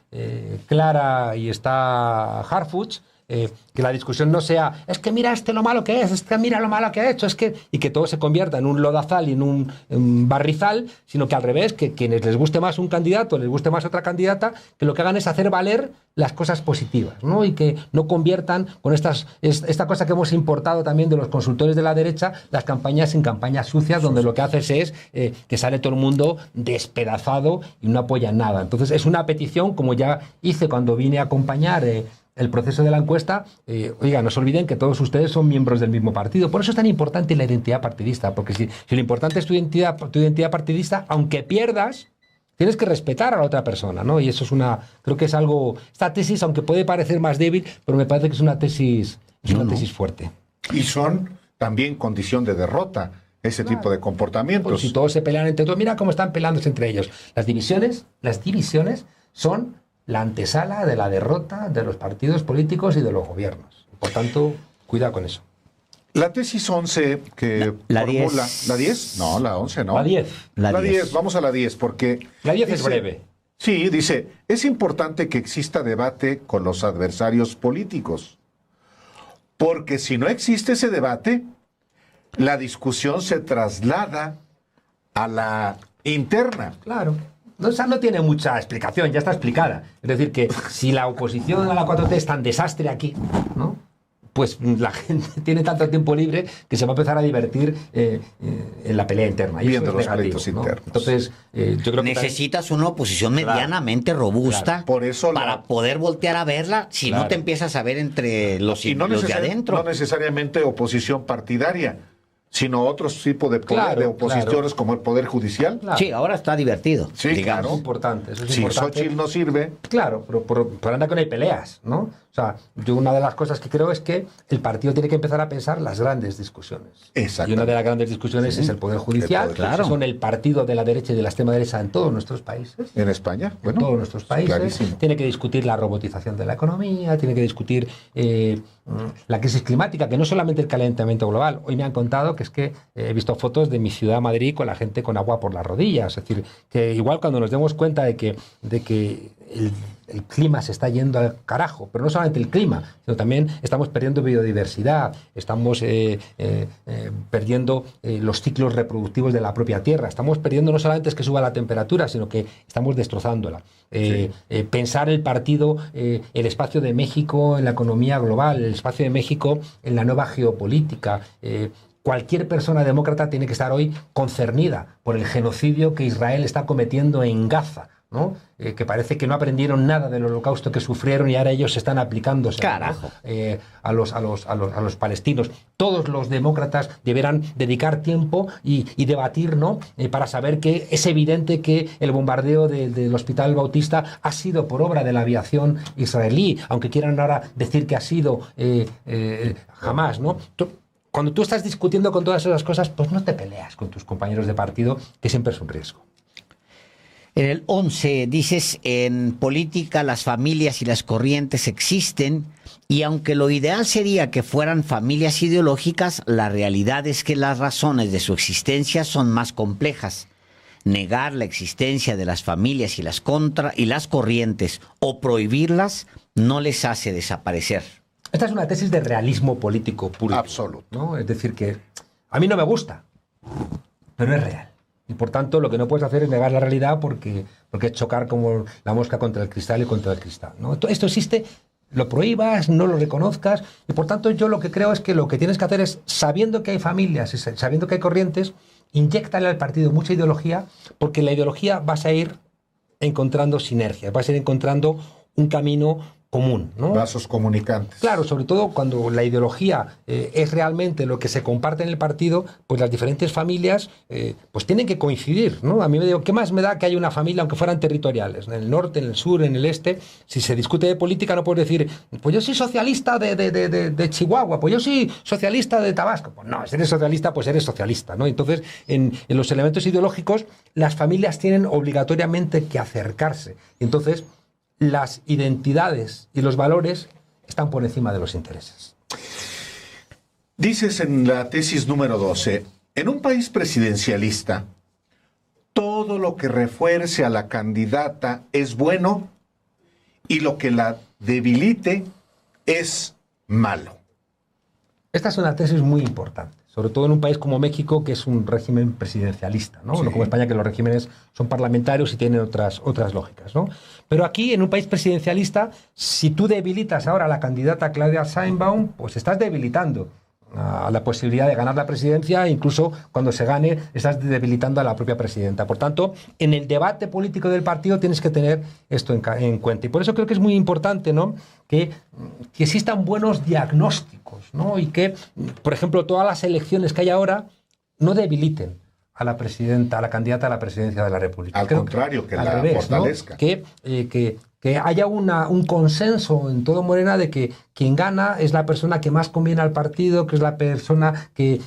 Clara y está Harfuch, que la discusión no sea, es que mira lo malo que es que mira lo malo que ha hecho, y que todo se convierta en un lodazal y en un barrizal, sino que al revés, que quienes les guste más un candidato, les guste más otra candidata, que lo que hagan es hacer valer las cosas positivas, ¿no? Y que no conviertan con esta cosa que hemos importado también de los consultores de la derecha, las campañas en campañas sucias, donde lo que haces es que sale todo el mundo despedazado y no apoya nada. Entonces es una petición, como ya hice cuando vine a acompañar el proceso de la encuesta. Oiga, no se olviden que todos ustedes son miembros del mismo partido. Por eso es tan importante la identidad partidista, porque si lo importante es tu identidad partidista, aunque pierdas, tienes que respetar a la otra persona, ¿no? Y eso creo que es algo, esta tesis, aunque puede parecer más débil, pero me parece que es una tesis fuerte. Y son también condición de derrota ese tipo de comportamientos. Pues si todos se pelean entre todos, mira cómo están peleándose entre ellos. Las divisiones son la antesala de la derrota de los partidos políticos y de los gobiernos. Por tanto, cuidado con eso. La tesis 11 que La formula... 10. ¿La 10? No, la 11 no. La 10. La 10, vamos a la 10, porque... La 10 es dice- breve. Sí, dice, es importante que exista debate con los adversarios políticos, porque si no existe ese debate, la discusión se traslada a la interna. Claro. No, esa no tiene mucha explicación, ya está explicada. Es decir, que si la oposición a la 4T es tan desastre aquí, ¿no? Pues la gente tiene tanto tiempo libre que se va a empezar a divertir en la pelea interna. Y Viendo eso es los negativo, pleitos ¿no? internos. Entonces, yo creo que Necesitas una oposición medianamente robusta Claro. Por eso para poder voltear a verla, si Claro. no te empiezas a ver entre los Y no, de adentro. no necesariamente oposición partidaria, sino otros tipos de poder, Claro, de oposiciones claro. como el Poder Judicial. Claro. Sí, ahora está divertido. Sí, digamos. claro. Eso es importante. Eso es Si importante. Xochitl no sirve, Claro, pero anda que no hay peleas, ¿no? O sea, yo una de las cosas que creo es que el partido tiene que empezar a pensar las grandes discusiones. Exacto. Y una de las grandes discusiones es el Poder Judicial, El Poder, claro. que son el partido de la derecha y de la extrema derecha en todos nuestros países. en España, En todos nuestros países. clarísimo. Tiene que discutir la robotización de la economía, tiene que discutir la crisis climática, que no solamente el calentamiento global. Hoy me han contado que es que he visto fotos de mi ciudad, Madrid, con la gente con agua por las rodillas. Es decir, que igual cuando nos demos cuenta de que el clima se está yendo al carajo, pero no solamente el clima, sino también estamos perdiendo biodiversidad, estamos perdiendo los ciclos reproductivos de la propia Tierra, estamos perdiendo no solamente es que suba la temperatura, sino que estamos destrozándola. Pensar el partido, el espacio de México en la economía global, el espacio de México en la nueva geopolítica. Cualquier persona demócrata tiene que estar hoy concernida por el genocidio que Israel está cometiendo en Gaza, ¿no? Que parece que no aprendieron nada del holocausto que sufrieron y ahora ellos se están aplicándose, Carajo. ¿no? a los palestinos. Todos los demócratas deberán dedicar tiempo y debatir, ¿no? Para saber que es evidente que el bombardeo del Hospital Bautista ha sido por obra de la aviación israelí, aunque quieran ahora decir que ha sido jamás, ¿no? Cuando tú estás discutiendo con todas esas cosas, pues no te peleas con tus compañeros de partido, que siempre es un riesgo. En el 11 dices, en política las familias y las corrientes existen y aunque lo ideal sería que fueran familias ideológicas, la realidad es que las razones de su existencia son más complejas. Negar la existencia de las familias y las corrientes o prohibirlas no les hace desaparecer. Esta es una tesis de realismo político puro. Absoluto. ¿No? Es decir, que a mí no me gusta, pero es real. Y por tanto, lo que no puedes hacer es negar la realidad porque es chocar como la mosca contra el cristal y contra el cristal, ¿no? Esto existe, lo prohíbas, no lo reconozcas, y por tanto yo lo que creo es que lo que tienes que hacer es, sabiendo que hay familias, sabiendo que hay corrientes, inyéctale al partido mucha ideología, porque la ideología vas a ir encontrando sinergias, vas a ir encontrando un camino común, ¿no? Vasos comunicantes. Claro, sobre todo cuando la ideología es realmente lo que se comparte en el partido, pues las diferentes familias pues tienen que coincidir, ¿no? A mí me digo, ¿qué más me da que haya una familia, aunque fueran territoriales, en el norte, en el sur, en el este? Si se discute de política no puedes decir, pues yo soy socialista de Chihuahua, pues yo soy socialista de Tabasco. Pues no, si eres socialista, pues eres socialista, ¿no? Entonces, en los elementos ideológicos, las familias tienen obligatoriamente que acercarse. Entonces, las identidades y los valores están por encima de los intereses. Dices en la tesis número 12, en un país presidencialista, todo lo que refuerce a la candidata es bueno y lo que la debilite es malo. Esta es una tesis muy importante, sobre todo en un país como México, que es un régimen presidencialista, ¿no? Sí. No como España, que los regímenes son parlamentarios y tienen otras lógicas, ¿no? Pero aquí, en un país presidencialista, si tú debilitas ahora a la candidata Claudia Sheinbaum, pues estás debilitando a la posibilidad de ganar la presidencia, e incluso cuando se gane estás debilitando a la propia presidenta. Por tanto, en el debate político del partido tienes que tener esto en cuenta. Y por eso creo que es muy importante, ¿no?, que existan buenos diagnósticos, ¿no?, y que, por ejemplo, todas las elecciones que hay ahora no debiliten a la presidenta, a la candidata a la presidencia de la República. Al contrario, que la fortalezca. ¿No? Que haya un consenso en todo Morena de que quien gana es la persona que más conviene al partido, que es la persona que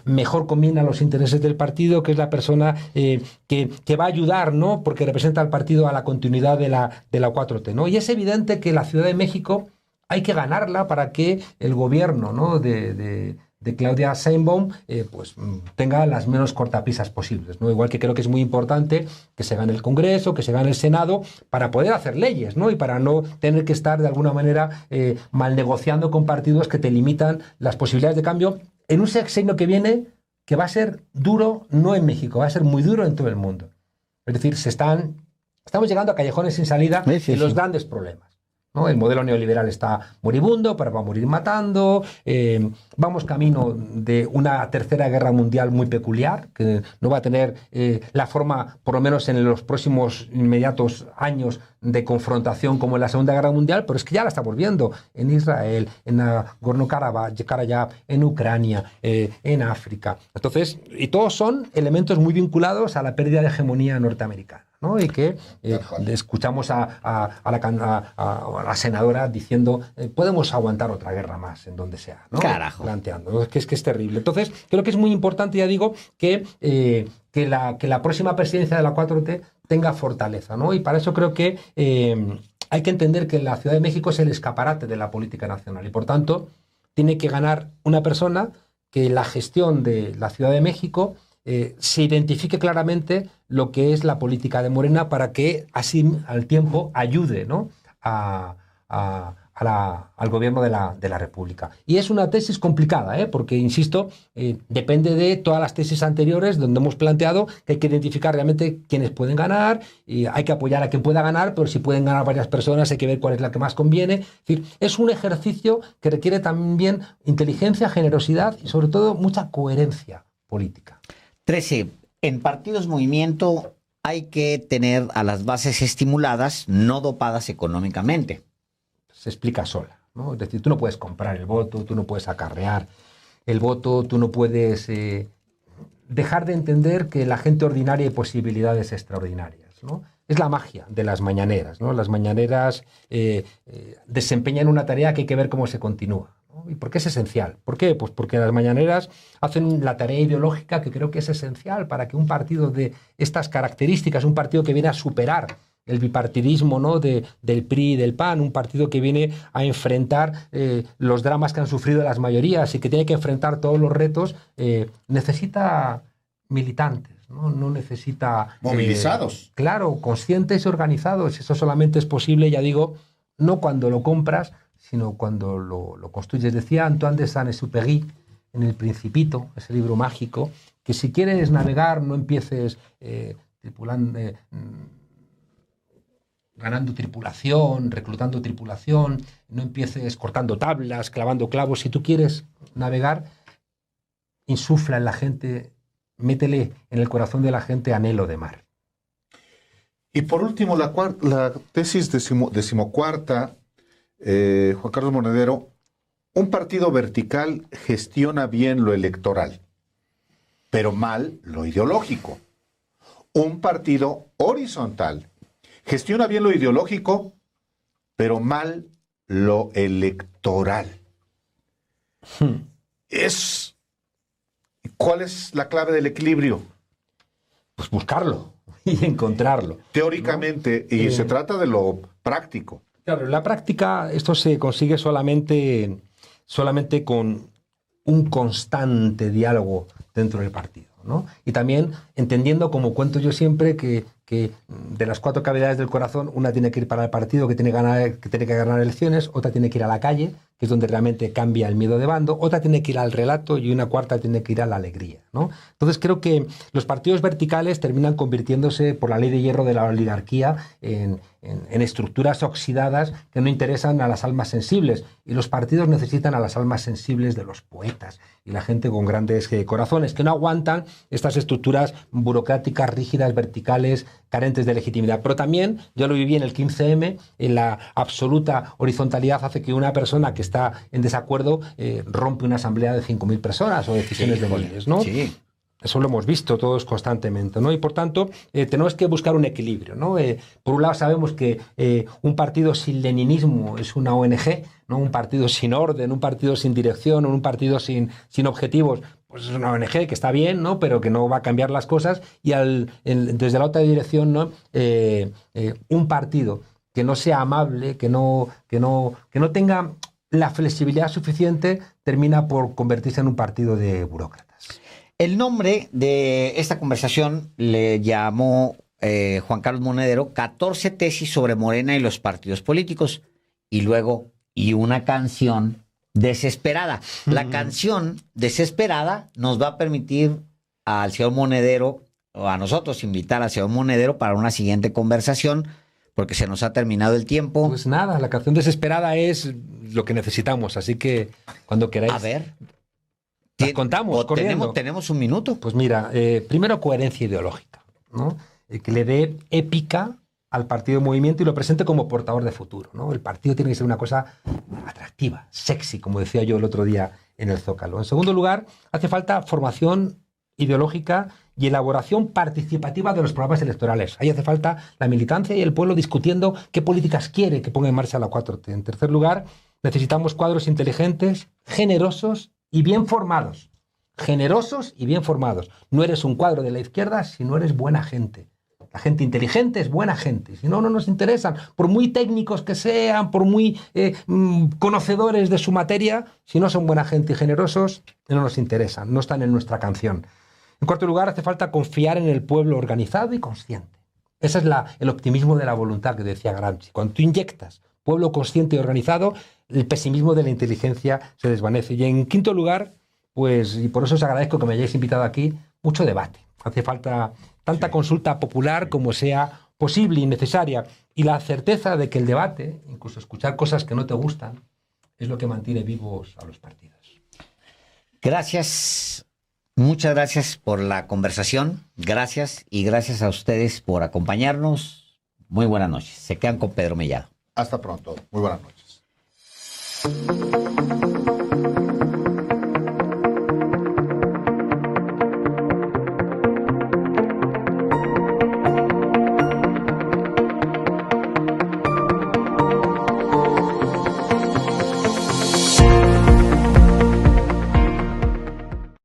mejor conviene a los intereses del partido, que es la persona que va a ayudar, ¿no?, porque representa al partido a la continuidad de la 4T, ¿no? Y es evidente que la Ciudad de México hay que ganarla para que el gobierno, ¿no?, de Claudia Sheinbaum pues tenga las menos cortapisas posibles, ¿no? Igual que creo que es muy importante que se gane el Congreso, que se gane el Senado, para poder hacer leyes, ¿no?, y para no tener que estar de alguna manera mal negociando con partidos que te limitan las posibilidades de cambio en un sexenio que viene, que va a ser duro no en México, va a ser muy duro en todo el mundo. Es decir, estamos llegando a callejones sin salida y los grandes problemas, ¿no? El modelo neoliberal está moribundo, pero va a morir matando. Vamos camino de una tercera guerra mundial muy peculiar, que no va a tener la forma, por lo menos en los próximos inmediatos años, de confrontación como en la Segunda Guerra Mundial, pero es que ya la estamos viendo en Israel, en Nagorno-Karabaj, en Ucrania, en África. Entonces, y todos son elementos muy vinculados a la pérdida de hegemonía norteamericana, ¿no? Y que escuchamos a la senadora diciendo podemos aguantar otra guerra más en donde sea, ¿no? Carajo. Planteando, que es terrible. Entonces, creo que es muy importante, ya digo, que la próxima presidencia de la 4T tenga fortaleza, ¿no? Y para eso creo que hay que entender que la Ciudad de México es el escaparate de la política nacional y, por tanto, tiene que ganar una persona que la gestión de la Ciudad de México se identifique claramente lo que es la política de Morena, para que así al tiempo ayude, ¿no?, al gobierno de la República. Y es una tesis complicada, porque, insisto, depende de todas las tesis anteriores donde hemos planteado que hay que identificar realmente quiénes pueden ganar, y hay que apoyar a quien pueda ganar, pero si pueden ganar varias personas hay que ver cuál es la que más conviene. Es decir, es un ejercicio que requiere también inteligencia, generosidad y sobre todo mucha coherencia política. 13. En partidos movimiento hay que tener a las bases estimuladas, no dopadas económicamente. Se explica sola, ¿no? Es decir, tú no puedes comprar el voto, tú no puedes acarrear el voto, tú no puedes dejar de entender que la gente ordinaria hay posibilidades extraordinarias, ¿no? Es la magia de las mañaneras, ¿no? Las mañaneras desempeñan una tarea que hay que ver cómo se continúa, ¿no? ¿Y por qué es esencial? ¿Por qué? Pues porque las mañaneras hacen la tarea ideológica que creo que es esencial para que un partido de estas características, un partido que viene a superar el bipartidismo, ¿no?, del PRI y del PAN, un partido que viene a enfrentar los dramas que han sufrido las mayorías y que tiene que enfrentar todos los retos, necesita militantes, ¿no? No necesita... Movilizados. Claro, conscientes y organizados. Eso solamente es posible, ya digo, no cuando lo compras, sino cuando lo construyes. Decía Antoine de Saint-Exupéry en El Principito, ese libro mágico, que si quieres navegar no empieces ganando tripulación, reclutando tripulación, no empieces cortando tablas, clavando clavos. Si tú quieres navegar, insufla en la gente, métele en el corazón de la gente anhelo de mar. Y por último, la tesis decimocuarta, Juan Carlos Monedero, un partido vertical gestiona bien lo electoral, pero mal lo ideológico. Un partido horizontal gestiona bien lo ideológico, pero mal lo electoral. ¿Cuál es la clave del equilibrio? Pues buscarlo y encontrarlo. Teóricamente, ¿no? Y se trata de lo práctico. Claro, en la práctica esto se consigue solamente con un constante diálogo dentro del partido, ¿no? Y también entendiendo, como cuento yo siempre, que de las 4 cavidades del corazón, una tiene que ir para el partido que tiene que ganar elecciones, otra tiene que ir a la calle, que es donde realmente cambia el miedo de bando, otra tiene que ir al relato y una cuarta tiene que ir a la alegría, ¿no? Entonces creo que los partidos verticales terminan convirtiéndose, por la ley de hierro de la oligarquía, en estructuras oxidadas que no interesan a las almas sensibles, y los partidos necesitan a las almas sensibles de los poetas y la gente con grandes corazones, que no aguantan estas estructuras burocráticas, rígidas, verticales, carentes de legitimidad. Pero también, yo lo viví en el 15M, en la absoluta horizontalidad hace que una persona que está en desacuerdo rompe una asamblea de 5.000 personas o decisiones de miles, ¿no? Sí. Eso lo hemos visto todos constantemente, ¿no? Y por tanto, tenemos que buscar un equilibrio, ¿no? Por un lado sabemos que un partido sin leninismo es una ONG, ¿no? Un partido sin orden, un partido sin dirección, un partido sin objetivos, pues es una ONG que está bien, ¿no? Pero que no va a cambiar las cosas. Y desde la otra dirección, ¿no? Un partido que no sea amable, que no tenga la flexibilidad suficiente, termina por convertirse en un partido de burócratas. El nombre de esta conversación le llamó Juan Carlos Monedero 14 tesis sobre Morena y los partidos políticos, y luego una canción desesperada. La canción desesperada nos va a permitir al señor Monedero, o a nosotros invitar al señor Monedero para una siguiente conversación, porque se nos ha terminado el tiempo. Pues nada, la canción desesperada es lo que necesitamos, así que cuando queráis... A ver... Las contamos, corriendo. Tenemos un minuto. Pues mira, primero coherencia ideológica, ¿no? Que le dé épica al partido de movimiento y lo presente como portador de futuro, ¿no? El partido tiene que ser una cosa atractiva, sexy, como decía yo el otro día en el Zócalo. En segundo lugar, hace falta formación ideológica y elaboración participativa de los programas electorales. Ahí hace falta la militancia y el pueblo discutiendo qué políticas quiere que ponga en marcha la 4T. En tercer lugar, necesitamos cuadros inteligentes, generosos y bien formados. Generosos y bien formados. No eres un cuadro de la izquierda si no eres buena gente. La gente inteligente es buena gente. Si no, no nos interesan. Por muy técnicos que sean, por muy conocedores de su materia, si no son buena gente y generosos, no nos interesan. No están en nuestra canción. En cuarto lugar, hace falta confiar en el pueblo organizado y consciente. Ese es el optimismo de la voluntad que decía Gramsci. Cuando tú inyectas pueblo consciente y organizado, el pesimismo de la inteligencia se desvanece. Y en quinto lugar, pues, y por eso os agradezco que me hayáis invitado aquí, mucho debate. Hace falta tanta consulta popular como sea posible y necesaria. Y la certeza de que el debate, incluso escuchar cosas que no te gustan, es lo que mantiene vivos a los partidos. Gracias. Muchas gracias por la conversación. Gracias, y gracias a ustedes por acompañarnos. Muy buenas noches. Se quedan con Pedro Mellado. Hasta pronto. Muy buenas noches.